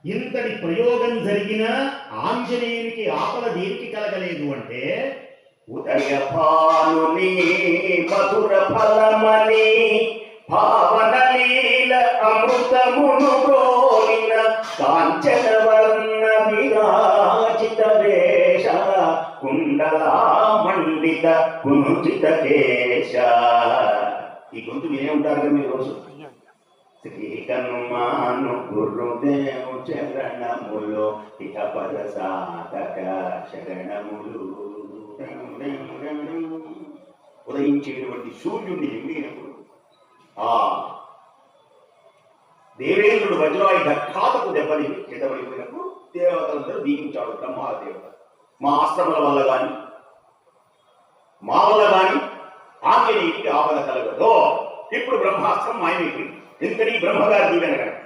ఇంతటి ప్రయోగం జరిగిన ఆంజనేయునికి ఆపద దేనికి కలగలేదు అంటే ఉదయపానుని మధుర ఫలమని భావనలీల అమృతమును గోలిన కాంచనవర్ణ విరాజిత వేష కుండలా మండిత కుంచిత కేశ. ఈ గొంతు వినే ఉంటారు కదా మీరు రోజు. శ్రీకనుమాను గురుదేవు చరణములు ఇక పద సాధక శరణములు. ఉదయించేటువంటి సూర్యుడిని ఎమ్మినప్పుడు ఆ దేవేంద్రుడు వజ్రాయుధ ఖాతకు దెబ్బని చిత్తబడిపోయినప్పుడు దేవతలందరూ దీవించాడు బ్రహ్మదేవత. మా ఆశ్రమాల వల్ల కానీ మా వల్ల కానీ ఆంజనేయుడికి ఆపద కలగదు. ఇప్పుడు బ్రహ్మాస్త్రం మాయమైపోయింది. ఎందుకని బ్రహ్మగారి దీవెన కనుక.